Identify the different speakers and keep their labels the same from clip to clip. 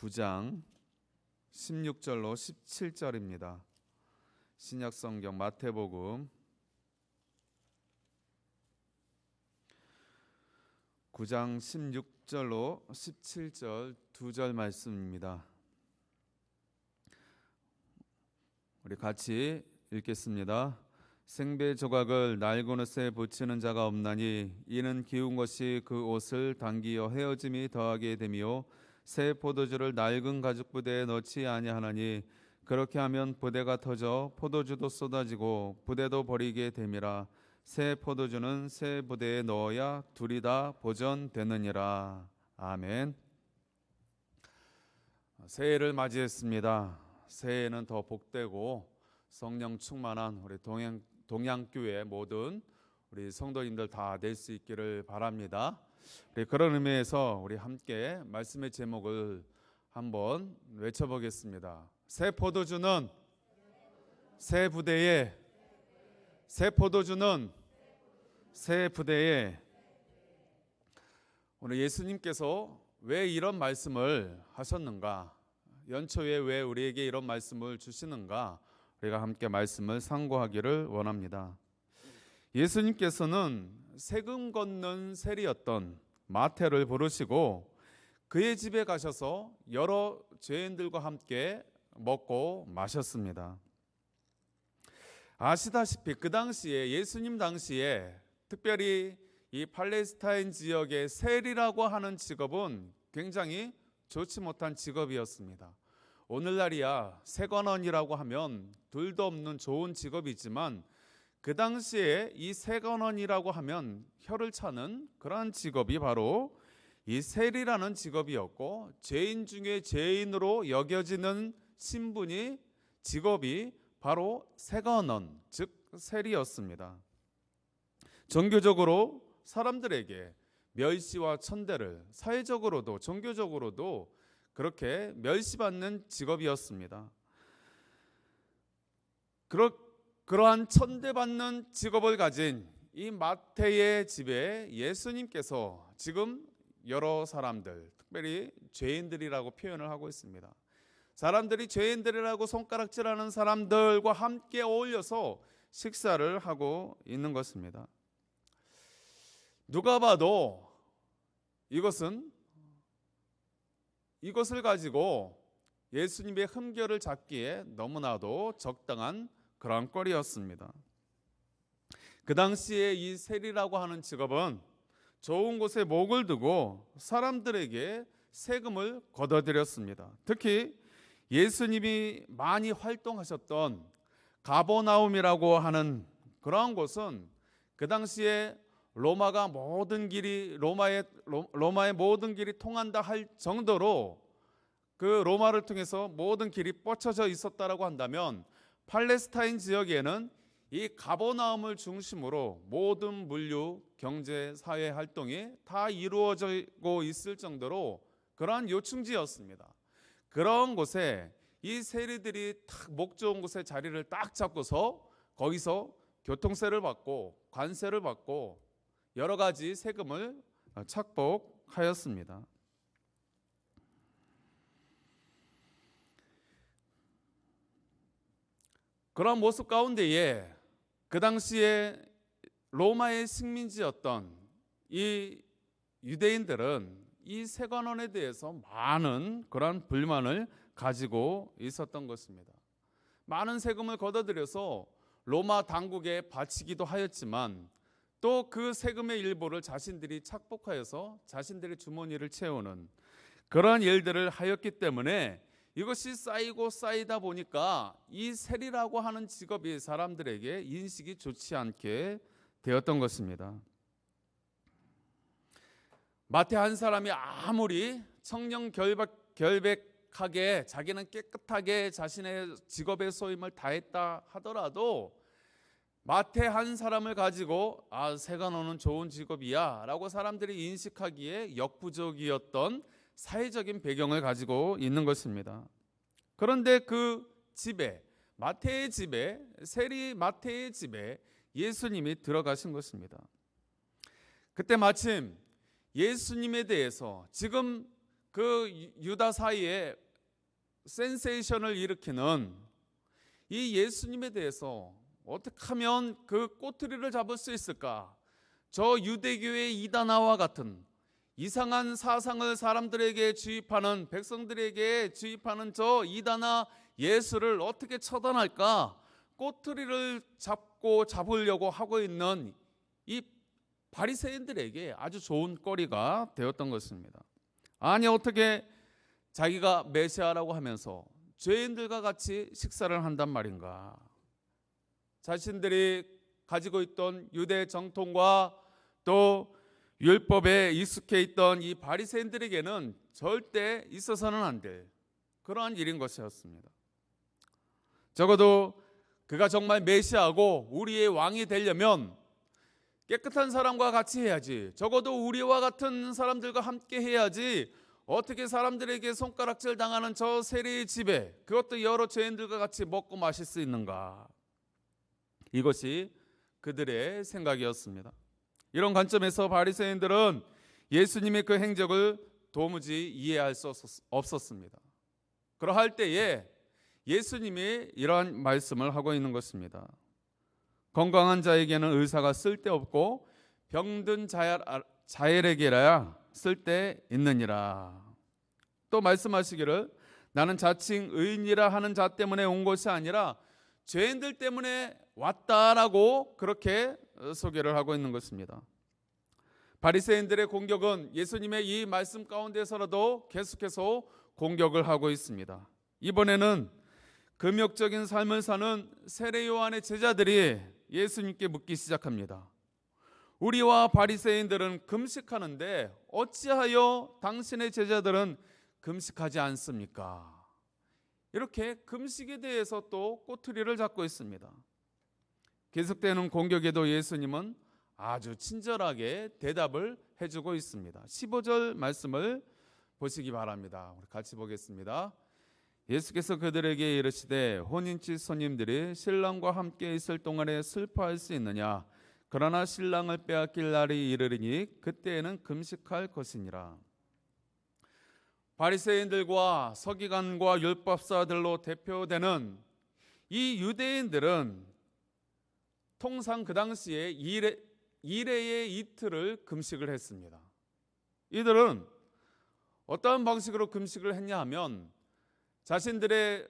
Speaker 1: 9장 16절로 17절입니다. 신약성경 마태복음 9장 16절로 17절 두 절 말씀입니다. 우리 같이 읽겠습니다. 생배 조각을 낡은 옷에 붙이는 자가 없나니 이는 기운 것이 그 옷을 당기어 헤어짐이 더하게 되며 새 포도주를 낡은 가죽 부대에 넣지 아니하나니 그렇게 하면 부대가 터져 포도주도 쏟아지고 부대도 버리게 됨이라. 새 포도주는 새 부대에 넣어야 둘이 다 보존되느니라. 아멘. 새해를 맞이했습니다. 새해에는 더 복되고 성령 충만한 우리 동양교회 모든 우리 성도님들 다 될 수 있기를 바랍니다. 우리 그런 의미에서 우리 함께 말씀의 제목을 한번 외쳐보겠습니다. 새 포도주는 새 부대에, 새 포도주는 새 부대에. 오늘 예수님께서 왜 이런 말씀을 하셨는가? 연초에 왜 우리에게 이런 말씀을 주시는가? 우리가 함께 말씀을 상고하기를 원합니다. 예수님께서는 세금 걷는 세리였던 마태를 부르시고 그의 집에 가셔서 여러 죄인들과 함께 먹고 마셨습니다. 아시다시피 그 당시에 예수님 당시에 특별히 이 팔레스타인 지역의 세리라고 하는 직업은 굉장히 좋지 못한 직업이었습니다. 오늘날이야 세관원이라고 하면 둘도 없는 좋은 직업이지만 그 당시에 이 세관원이라고 하면 혀를 차는 그러한 직업이 바로 이 세리라는 직업이었고, 죄인 중에 죄인으로 여겨지는 신분이 직업이 바로 세관원, 즉 세리였습니다. 종교적으로 사람들에게 멸시와 천대를, 사회적으로도 종교적으로도 그렇게 멸시받는 직업이었습니다. 그러한 천대받는 직업을 가진 이 마태의 집에 예수님께서 지금 여러 사람들, 특별히 죄인들이라고 표현을 하고 있습니다. 사람들이 죄인들이라고 손가락질하는 사람들과 함께 어울려서 식사를 하고 있는 것입니다. 누가 봐도 이것을 가지고 예수님의 흠결을 잡기에 너무나도 적당한 그런 꼴이었습니다. 그 당시에 이 세리라고 하는 직업은 좋은 곳에 목을 두고 사람들에게 세금을 걷어들였습니다. 특히 예수님이 많이 활동하셨던 가버나움이라고 하는 그러한 곳은 그 당시에 로마의 모든 길이 통한다 할 정도로 그 로마를 통해서 모든 길이 뻗쳐져 있었다라고 한다면, 팔레스타인 지역에는 이 가버나움을 중심으로 모든 물류, 경제, 사회 활동이 다 이루어지고 있을 정도로 그러한 요충지였습니다. 그런 곳에 이 세리들이 딱 목 좋은 곳에 자리를 딱 잡고서 거기서 교통세를 받고 관세를 받고 여러 가지 세금을 착복하였습니다. 그런 모습 가운데에 그 당시에 로마의 식민지였던 이 유대인들은 이 세관원에 대해서 많은 그런 불만을 가지고 있었던 것입니다. 많은 세금을 걷어들여서 로마 당국에 바치기도 하였지만 또 그 세금의 일부를 자신들이 착복하여서 자신들의 주머니를 채우는 그런 일들을 하였기 때문에 이것이 쌓이고 쌓이다 보니까 이 세리라고 하는 직업이 사람들에게 인식이 좋지 않게 되었던 것입니다. 마태 한 사람이 아무리 청렴결백하게 자기는 깨끗하게 자신의 직업의 소임을 다했다 하더라도 마태 한 사람을 가지고 세관원은 좋은 직업이야 라고 사람들이 인식하기에 역부족이었던 사회적인 배경을 가지고 있는 것입니다. 그런데 그 집에, 마태의 집에, 세리 마태의 집에 예수님이 들어가신 것입니다. 그때 마침 예수님에 대해서 지금 그 유다 사이에 센세이션을 일으키는 이 예수님에 대해서 어떻게 하면 그 꼬투리를 잡을 수 있을까? 저 유대교의 이단아와 같은 이상한 사상을 사람들에게 주입하는, 백성들에게 주입하는 저 이단아 예수를 어떻게 처단할까? 꼬투리를 잡으려고 하고 있는 이 바리새인들에게 아주 좋은 거리가 되었던 것입니다. 아니, 어떻게 자기가 메시아라고 하면서 죄인들과 같이 식사를 한단 말인가? 자신들이 가지고 있던 유대 정통과 또 율법에 익숙해 있던 이 바리새인들에게는 절대 있어서는 안 될 그러한 일인 것이었습니다. 적어도 그가 정말 메시아고 우리의 왕이 되려면 깨끗한 사람과 같이 해야지, 적어도 우리와 같은 사람들과 함께 해야지, 어떻게 사람들에게 손가락질 당하는 저 세리의 집에, 그것도 여러 죄인들과 같이 먹고 마실 수 있는가? 이것이 그들의 생각이었습니다. 이런 관점에서 바리새인들은 예수님의 그 행적을 도무지 이해할 수 없었습니다. 그러할 때에 예수님이 이러한 말씀을 하고 있는 것입니다. 건강한 자에게는 의사가 쓸데없고 병든 자엘에게라야 쓸데있느니라. 또 말씀하시기를 나는 자칭 의인이라 하는 자 때문에 온 것이 아니라 죄인들 때문에 왔다라고 그렇게 소개를 하고 있는 것입니다. 바리새인들의 공격은 예수님의 이 말씀 가운데서라도 계속해서 공격을 하고 있습니다. 이번에는 금욕적인 삶을 사는 세례 요한의 제자들이 예수님께 묻기 시작합니다. 우리와 바리새인들은 금식하는데 어찌하여 당신의 제자들은 금식하지 않습니까? 이렇게 금식에 대해서 또 꼬투리를 잡고 있습니다. 계속되는 공격에도 예수님은 아주 친절하게 대답을 해주고 있습니다. 15절 말씀을 보시기 바랍니다. 우리 같이 보겠습니다. 예수께서 그들에게 이르시되 혼인집 손님들이 신랑과 함께 있을 동안에 슬퍼할 수 있느냐? 그러나 신랑을 빼앗길 날이 이르리니 그때에는 금식할 것이니라. 바리새인들과 서기관과 율법사들로 대표되는 이 유대인들은 통상 그 당시에 이레의 이틀을 금식을 했습니다. 이들은 어떠한 방식으로 금식을 했냐 하면 자신들의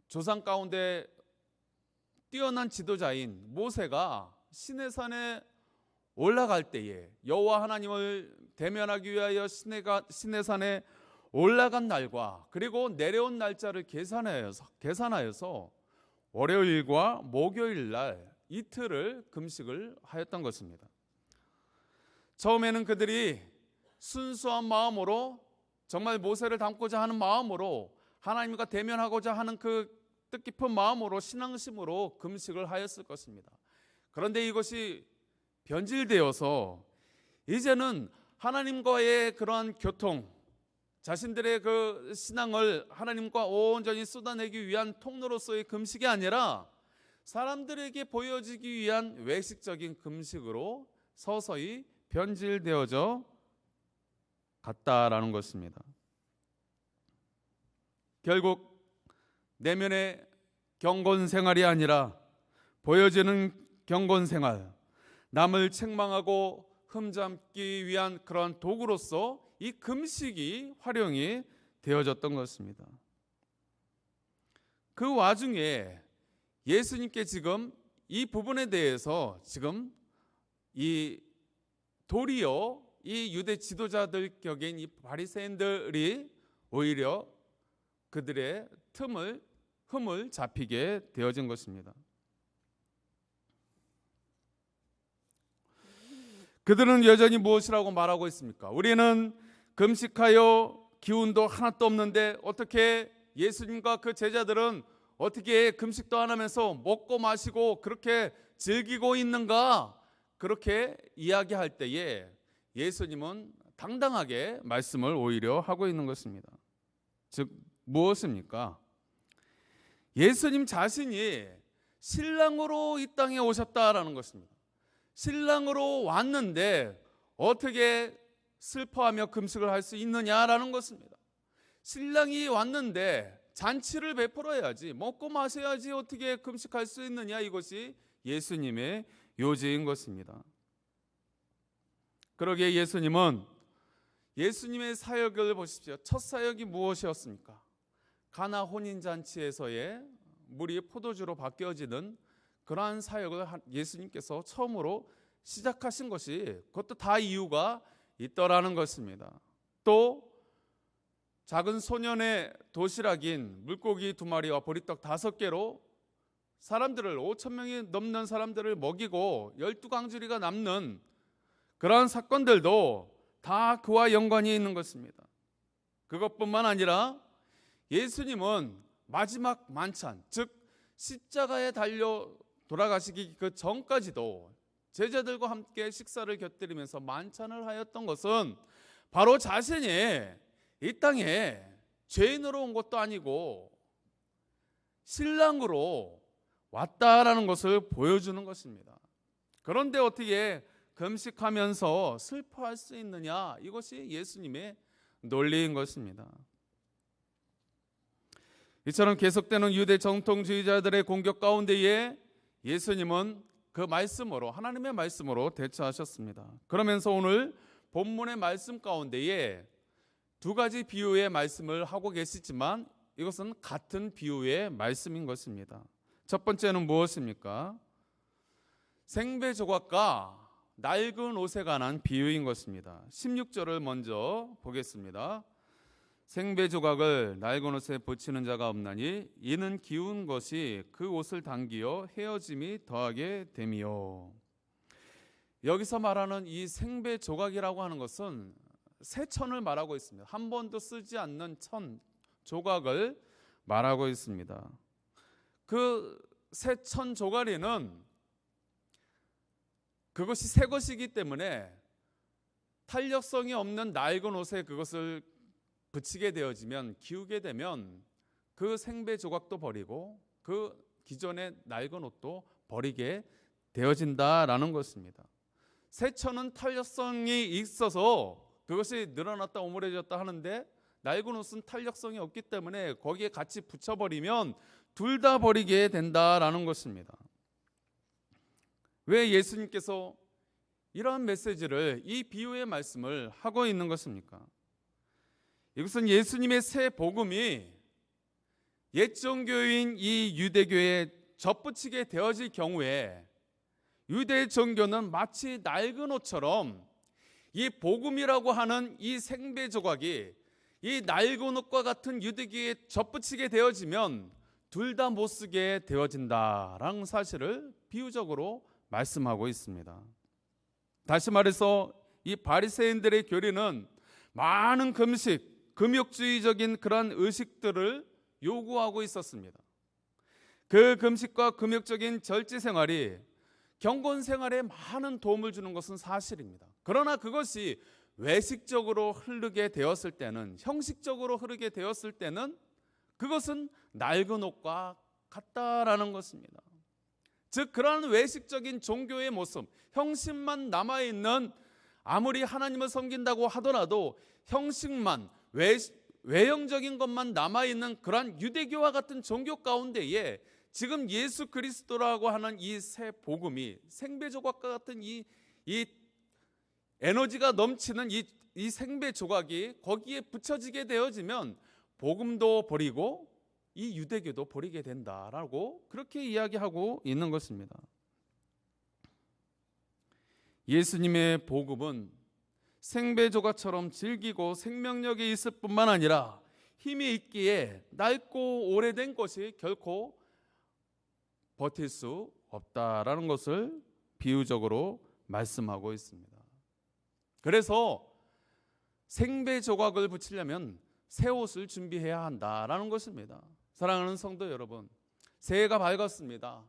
Speaker 1: 조상 가운데 뛰어난 지도자인 모세가 시내산에 올라갈 때에 여호와 하나님을 대면하기 위하여 시내산에 올라간 날과 그리고 내려온 날짜를 계산하여서 월요일과 목요일 날 이틀을 금식을 하였던 것입니다. 처음에는 그들이 순수한 마음으로 정말 모세를 닮고자 하는 마음으로 하나님과 대면하고자 하는 그 뜻깊은 마음으로 신앙심으로 금식을 하였을 것입니다. 그런데 이것이 변질되어서 이제는 하나님과의 그러한 교통, 자신들의 그 신앙을 하나님과 온전히 쏟아내기 위한 통로로서의 금식이 아니라 사람들에게 보여지기 위한 외식적인 금식으로 서서히 변질되어져 갔다라는 것입니다. 결국 내면의 경건 생활이 아니라 보여지는 경건 생활, 남을 책망하고 흠잡기 위한 그런 도구로서 이 금식이 활용이 되어졌던 것입니다. 그 와중에 예수님께 지금 이 부분에 대해서 지금 이 도리어 이 유대 지도자들 격인 이 바리새인들이 오히려 그들의 흠을 잡히게 되어진 것입니다. 그들은 여전히 무엇이라고 말하고 있습니까? 우리는 금식하여 기운도 하나도 없는데 어떻게 예수님과 그 제자들은 어떻게 금식도 안 하면서 먹고 마시고 그렇게 즐기고 있는가? 그렇게 이야기할 때에 예수님은 당당하게 말씀을 오히려 하고 있는 것입니다. 즉 무엇입니까? 예수님 자신이 신랑으로 이 땅에 오셨다라는 것입니다. 신랑으로 왔는데 어떻게 슬퍼하며 금식을 할 수 있느냐라는 것입니다. 신랑이 왔는데 잔치를 베풀어야지, 먹고 마셔야지 어떻게 금식할 수 있느냐, 이것이 예수님의 요지인 것입니다. 그러기에 예수님의 사역을 보십시오. 첫 사역이 무엇이었습니까? 가나 혼인잔치에서의 물이 포도주로 바뀌어지는 그러한 사역을 예수님께서 처음으로 시작하신 것이, 그것도 다 이유가 있더라는 것입니다. 또 작은 소년의 도시락인 물고기 2마리와 보리떡 5개로 사람들을 5,000명이 넘는 사람들을 먹이고 12강주리가 남는 그러한 사건들도 다 그와 연관이 있는 것입니다. 그것뿐만 아니라 예수님은 마지막 만찬, 즉 십자가에 달려 돌아가시기 그 전까지도 제자들과 함께 식사를 곁들이면서 만찬을 하였던 것은 바로 자신이 이 땅에 죄인으로 온 것도 아니고 신랑으로 왔다라는 것을 보여주는 것입니다. 그런데 어떻게 금식하면서 슬퍼할 수 있느냐, 이것이 예수님의 논리인 것입니다. 이처럼 계속되는 유대 정통주의자들의 공격 가운데에 예수님은 그 말씀으로, 하나님의 말씀으로 대처하셨습니다. 그러면서 오늘 본문의 말씀 가운데에 2가지 비유의 말씀을 하고 계시지만 이것은 같은 비유의 말씀인 것입니다. 첫 번째는 무엇입니까? 생배 조각과 낡은 옷에 관한 비유인 것입니다. 16절을 먼저 보겠습니다. 생배 조각을 낡은 옷에 붙이는 자가 없나니 이는 기운 것이 그 옷을 당기어 헤어짐이 더하게 됨이요. 여기서 말하는 이 생배 조각이라고 하는 것은 새 천을 말하고 있습니다. 한 번도 쓰지 않는 천 조각을 말하고 있습니다. 그 새 천 조각에는 그것이 새 것이기 때문에 탄력성이 없는 낡은 옷에 그것을 붙이게 되어지면, 기우게 되면 그 생배 조각도 버리고 그 기존의 낡은 옷도 버리게 되어진다라는 것입니다. 새 천은 탄력성이 있어서 그것이 늘어났다 오므려졌다 하는데 낡은 옷은 탄력성이 없기 때문에 거기에 같이 붙여버리면 둘 다 버리게 된다라는 것입니다. 왜 예수님께서 이러한 메시지를, 이 비유의 말씀을 하고 있는 것입니까? 이것은 예수님의 새 복음이 옛 종교인 이 유대교에 접붙이게 되어질 경우에 유대 종교는 마치 낡은 옷처럼 이 복음이라고 하는 이 생배 조각이 이 낡은 옷과 같은 유대교에 접붙이게 되어지면 둘 다 못 쓰게 되어진다라는 사실을 비유적으로 말씀하고 있습니다. 다시 말해서 이 바리새인들의 교리는 많은 금식, 금욕주의적인 그러한 의식들을 요구하고 있었습니다. 그 금식과 금욕적인 절제 생활이 경건 생활에 많은 도움을 주는 것은 사실입니다. 그러나 그것이 외식적으로 흐르게 되었을 때는, 형식적으로 흐르게 되었을 때는 그것은 낡은 옷과 같다라는 것입니다. 즉 그러한 외식적인 종교의 모습, 형식만 남아있는, 아무리 하나님을 섬긴다고 하더라도 형식만, 외형적인 것만 남아있는 그러한 유대교와 같은 종교 가운데에 지금 예수 그리스도라고 하는 이 새 복음이, 생배 조각과 같은 이 에너지가 넘치는 이 생배 조각이 거기에 붙여지게 되어지면 복음도 버리고 이 유대교도 버리게 된다라고 그렇게 이야기하고 있는 것입니다. 예수님의 복음은 생배 조각처럼 질기고 생명력이 있을 뿐만 아니라 힘이 있기에 낡고 오래된 것이 결코 버틸 수 없다라는 것을 비유적으로 말씀하고 있습니다. 그래서 생배 조각을 붙이려면 새 옷을 준비해야 한다라는 것입니다. 사랑하는 성도 여러분, 새해가 밝았습니다.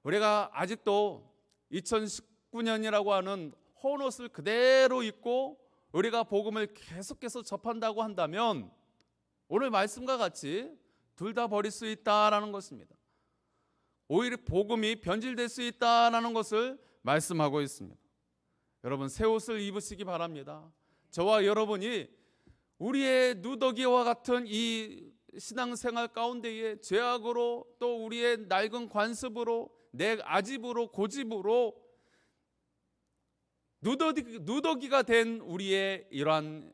Speaker 1: 우리가 아직도 2019년이라고 하는 헌 옷을 그대로 입고 우리가 복음을 계속해서 접한다고 한다면 오늘 말씀과 같이 둘 다 버릴 수 있다라는 것입니다. 오히려 복음이 변질될 수 있다라는 것을 말씀하고 있습니다. 여러분, 새 옷을 입으시기 바랍니다. 저와 여러분이 우리의 누더기와 같은 이 신앙생활 가운데에 죄악으로 또 우리의 낡은 관습으로 내 아집으로 고집으로 누더기가 된 우리의 이러한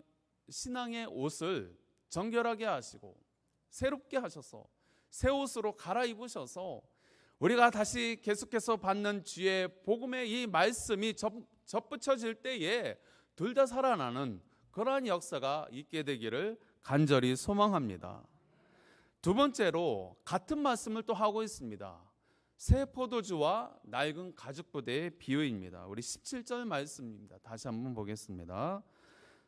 Speaker 1: 신앙의 옷을 정결하게 하시고 새롭게 하셔서 새 옷으로 갈아입으셔서 우리가 다시 계속해서 받는 주의 복음의 이 말씀이 접붙여질 때에 둘 다 살아나는 그러한 역사가 있게 되기를 간절히 소망합니다. 두 번째로 같은 말씀을 또 하고 있습니다. 새 포도주와 낡은 가죽 부대의 비유입니다. 우리 17절 말씀입니다. 다시 한번 보겠습니다.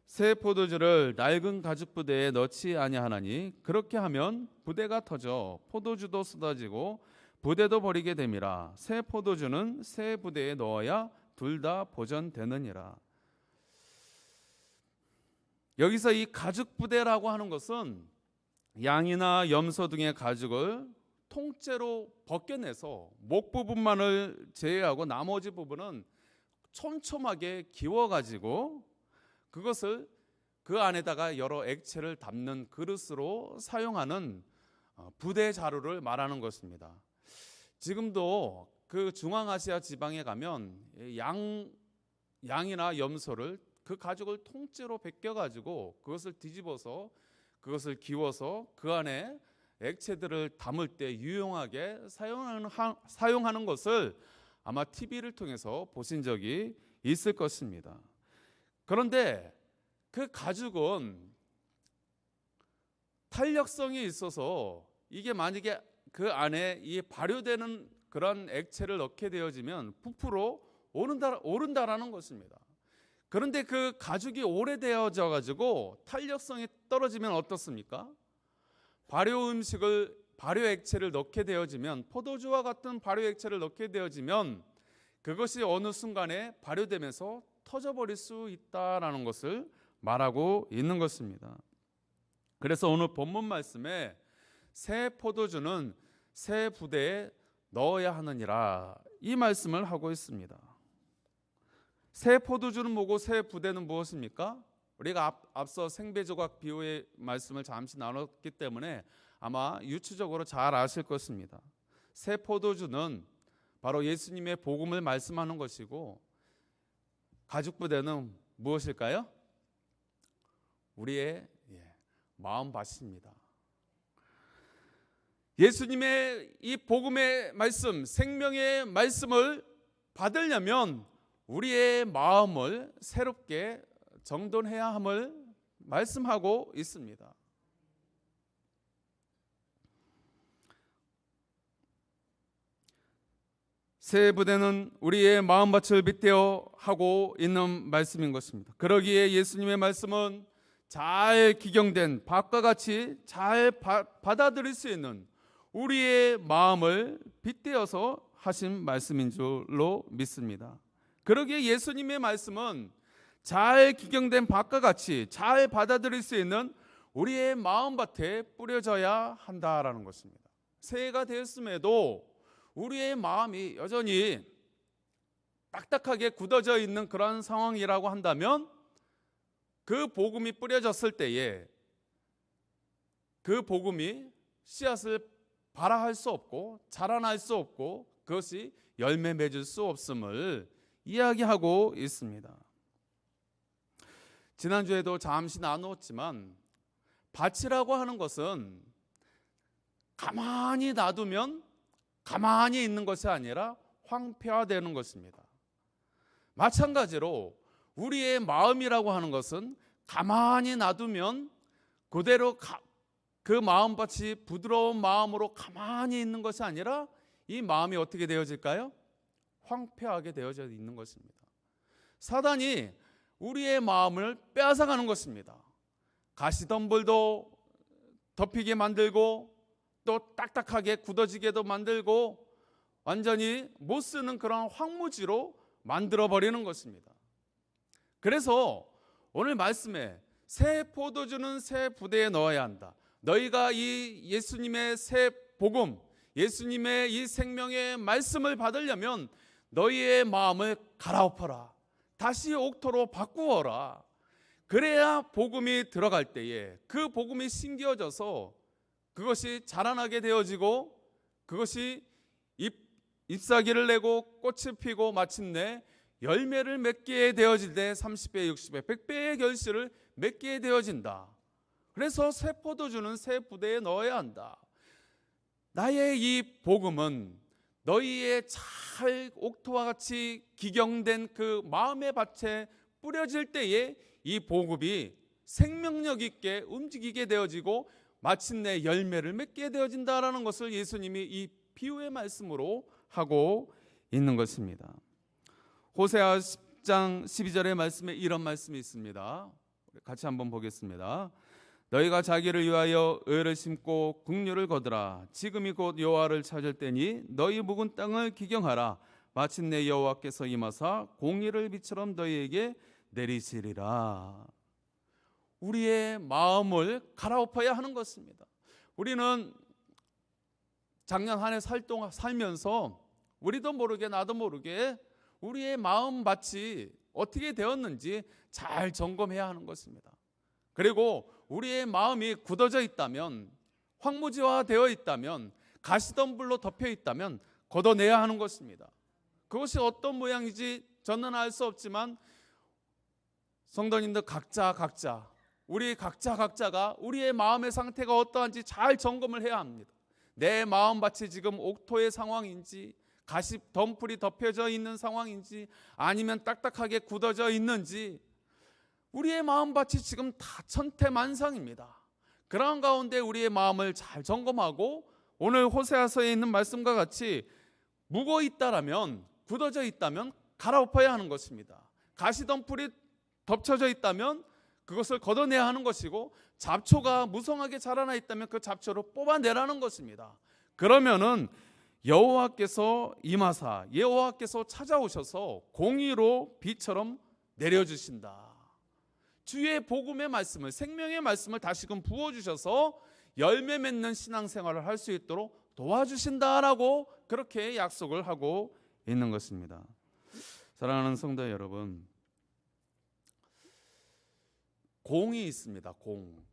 Speaker 1: 새 포도주를 낡은 가죽 부대에 넣지 아니하나니 그렇게 하면 부대가 터져 포도주도 쏟아지고 부대도 버리게 됨이라. 새 포도주는 새 부대에 넣어야 둘 다 보존되느니라. 여기서 이 가죽 부대라고 하는 것은 양이나 염소 등의 가죽을 통째로 벗겨내서 목 부분만을 제외하고 나머지 부분은 촘촘하게 기워가지고 그것을 그 안에다가 여러 액체를 담는 그릇으로 사용하는 부대 자루를 말하는 것입니다. 지금도 그 중앙아시아 지방에 가면 양이나 염소를 그 가죽을 통째로 벗겨가지고 그것을 뒤집어서 그것을 기워서 그 안에 액체들을 담을 때 유용하게 사용하는 것을 아마 TV를 통해서 보신 적이 있을 것입니다. 그런데 그 가죽은 탄력성이 있어서 이게 만약에 그 안에 이 발효되는 그런 액체를 넣게 되어지면 부풀어 오른다라는 것입니다. 그런데 그 가죽이 오래되어져 가지고 탄력성이 떨어지면 어떻습니까? 발효 액체를 넣게 되어지면 포도주와 같은 발효 액체를 넣게 되어지면 그것이 어느 순간에 발효되면서 터져버릴 수 있다라는 것을 말하고 있는 것입니다. 그래서 오늘 본문 말씀에 새 포도주는 새 부대에 넣어야 하느니라 이 말씀을 하고 있습니다. 새 포도주는 뭐고 새 부대는 무엇입니까? 우리가 앞서 생배조각 비유의 말씀을 잠시 나눴기 때문에 아마 유추적으로 잘 아실 것입니다. 새 포도주는 바로 예수님의 복음을 말씀하는 것이고 가죽 부대는 무엇일까요? 우리의 마음밭입니다. 예수님의 이 복음의 말씀, 생명의 말씀을 받으려면 우리의 마음을 새롭게 정돈해야 함을 말씀하고 있습니다. 새 부대는 우리의 마음밭을 빗대어 하고 있는 말씀인 것입니다. 그러기에 예수님의 말씀은 잘 기경된 밭과 같이 잘 받아들일 수 있는 우리의 마음을 빗대어서 하신 말씀인 줄로 믿습니다. 그러기에 예수님의 말씀은 잘 기경된 밭과 같이 잘 받아들일 수 있는 우리의 마음밭에 뿌려져야 한다라는 것입니다. 새해가 되었음에도 우리의 마음이 여전히 딱딱하게 굳어져 있는 그런 상황이라고 한다면 그 복음이 뿌려졌을 때에 그 복음이 씨앗을 발화할 수 없고 자라날 수 없고 그것이 열매 맺을 수 없음을 이야기하고 있습니다. 지난주에도 잠시 나누었지만 밭이라고 하는 것은 가만히 놔두면 가만히 있는 것이 아니라 황폐화되는 것입니다. 마찬가지로 우리의 마음이라고 하는 것은 가만히 놔두면 그대로 그 마음밭이 부드러운 마음으로 가만히 있는 것이 아니라 이 마음이 어떻게 되어질까요? 황폐하게 되어져 있는 것입니다. 사단이 우리의 마음을 빼앗아가는 것입니다. 가시덤불도 덮이게 만들고 또 딱딱하게 굳어지게도 만들고 완전히 못 쓰는 그런 황무지로 만들어버리는 것입니다. 그래서 오늘 말씀에 새 포도주는 새 부대에 넣어야 한다. 너희가 이 예수님의 새 복음, 예수님의 이 생명의 말씀을 받으려면 너희의 마음을 갈아엎어라. 다시 옥토로 바꾸어라. 그래야 복음이 들어갈 때에 그 복음이 심겨져서 그것이 자라나게 되어지고 그것이 잎사귀를 내고 꽃을 피고 마침내 열매를 맺게 되어질 때 30배, 60배, 100배의 결실을 맺게 되어진다. 그래서 새 포도주는 새 부대에 넣어야 한다. 나의 이 복음은 너희의 잘 옥토와 같이 기경된 그 마음의 밭에 뿌려질 때에 이 복음이 생명력 있게 움직이게 되어지고 마침내 열매를 맺게 되어진다라는 것을 예수님이 이 비유의 말씀으로 하고 있는 것입니다. 호세아 10장 12절의 말씀에 이런 말씀이 있습니다. 같이 한번 보겠습니다. 너희가 자기를 위하여 의를 심고 국류를 거두라. 지금이 곧 여호와를 찾을 때니 너희 묵은 땅을 기경하라. 마침내 여호와께서 임하사 공의를 비처럼 너희에게 내리시리라. 우리의 마음을 갈아엎어야 하는 것입니다. 우리는 작년 한 해 살면서 우리도 모르게 나도 모르게 우리의 마음밭이 어떻게 되었는지 잘 점검해야 하는 것입니다. 그리고 우리의 마음이 굳어져 있다면, 황무지화되어 있다면, 가시덤불로 덮여 있다면 걷어내야 하는 것입니다. 그것이 어떤 모양인지 저는 알 수 없지만 성도님들 각자 우리 각자가 우리의 마음의 상태가 어떠한지 잘 점검을 해야 합니다. 내 마음밭이 지금 옥토의 상황인지, 가시 덤불이 덮여져 있는 상황인지, 아니면 딱딱하게 굳어져 있는지, 우리의 마음밭이 지금 다 천태만상입니다. 그러한 가운데 우리의 마음을 잘 점검하고 오늘 호세아서에 있는 말씀과 같이 묵어 있다라면, 굳어져 있다면 갈아엎어야 하는 것입니다. 가시덤불이 덮쳐져 있다면 그것을 걷어내야 하는 것이고, 잡초가 무성하게 자라나 있다면 그 잡초를 뽑아내라는 것입니다. 그러면은 여호와께서 임하사, 여호와께서 찾아오셔서 공의로 비처럼 내려주신다. 주의 복음의 말씀을, 생명의 말씀을 다시금 부어주셔서 열매 맺는 신앙생활을 할 수 있도록 도와주신다라고 그렇게 약속을 하고 있는 것입니다. 사랑하는 성도 여러분, 공이 있습니다. 공.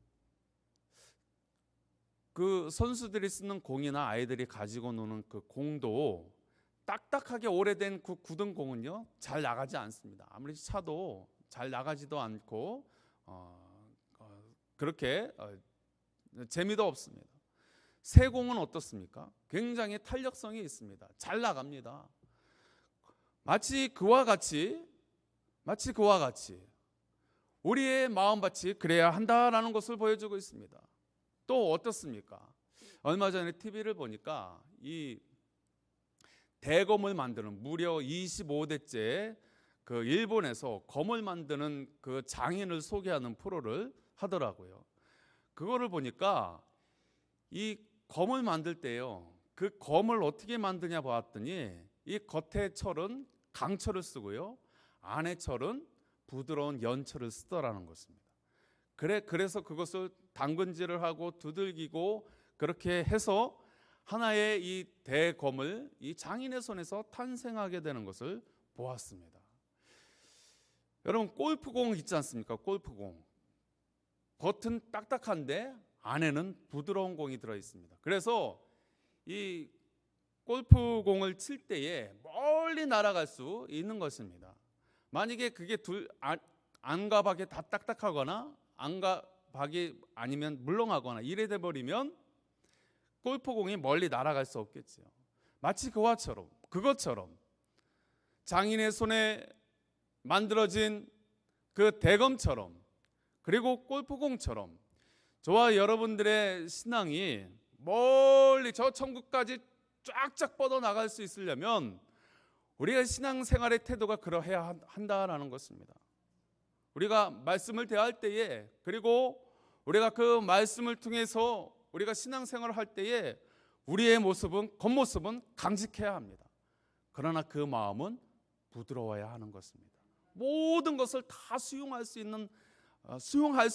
Speaker 1: 그 선수들이 쓰는 공이나 아이들이 가지고 노는 그 공도 딱딱하게 오래된 그 굳은 공은요 잘 나가지 않습니다. 아무리 차도 잘 나가지도 않고 그렇게 재미도 없습니다. 새 공은 어떻습니까? 굉장히 탄력성이 있습니다. 잘 나갑니다. 마치 그와 같이 우리의 마음밭이 그래야 한다라는 것을 보여주고 있습니다. 또 어떻습니까? 얼마 전에 TV를 보니까 이 대검을 만드는, 무려 25대째 그 일본에서 검을 만드는 그 장인을 소개하는 프로를 하더라고요. 그거를 보니까 이 검을 만들 때요, 그 검을 어떻게 만드냐 봤더니 이 겉에 철은 강철을 쓰고요, 안에 철은 부드러운 연철을 쓰더라는 것입니다. 그래서 그것을 당근질을 하고 두들기고 그렇게 해서 하나의 이 대검을 이 장인의 손에서 탄생하게 되는 것을 보았습니다. 여러분, 골프공 있지 않습니까? 골프공. 겉은 딱딱한데 안에는 부드러운 공이 들어 있습니다. 그래서 이 골프공을 칠 때에 멀리 날아갈 수 있는 것입니다. 만약에 그게 안가박에 다 딱딱하거나 안가박이 아니면 물렁하거나 이래 돼 버리면 골프공이 멀리 날아갈 수 없겠죠. 마치 그것처럼 장인의 손에 만들어진 그 대검처럼, 그리고 골프공처럼 저와 여러분들의 신앙이 멀리 저 천국까지 쫙쫙 뻗어 나갈 수 있으려면 우리가 신앙생활의 태도가 그러해야 한다라는 것입니다. 우리가 말씀을 대할 때에, 그리고 우리가 그 말씀을 통해서 우리가 신앙생활을 할 때에 우리의 겉모습은 강직해야 합니다. 그러나 그 마음은 부드러워야 하는 것입니다. 모든 것을 다 수용할 수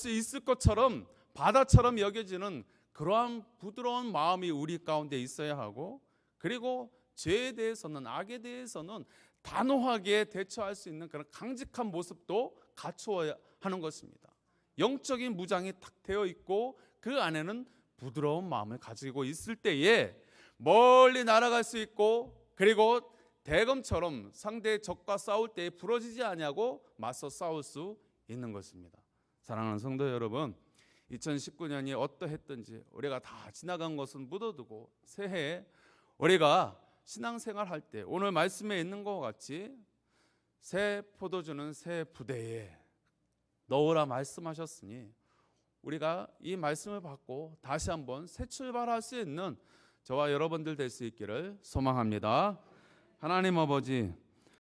Speaker 1: 있을 것처럼, 바다처럼 여겨지는 그러한 부드러운 마음이 우리 가운데 있어야 하고, 그리고 죄에 대해서는, 악에 대해서는 단호하게 대처할 수 있는 그런 강직한 모습도 갖추어야 하는 것입니다. 영적인 무장이 탁 되어 있고 그 안에는 부드러운 마음을 가지고 있을 때에 멀리 날아갈 수 있고, 그리고 대검처럼 상대의 적과 싸울 때에 부러지지 아니하고 맞서 싸울 수 있는 것입니다. 사랑하는 성도 여러분, 2019년이 어떠했든지 우리가 다 지나간 것은 묻어두고 새해에 우리가 신앙생활 할 때 오늘 말씀에 있는 것 같이 새 포도주는 새 부대에 넣으라 말씀하셨으니 우리가 이 말씀을 받고 다시 한번 새 출발할 수 있는 저와 여러분들 될 수 있기를 소망합니다. 하나님 아버지,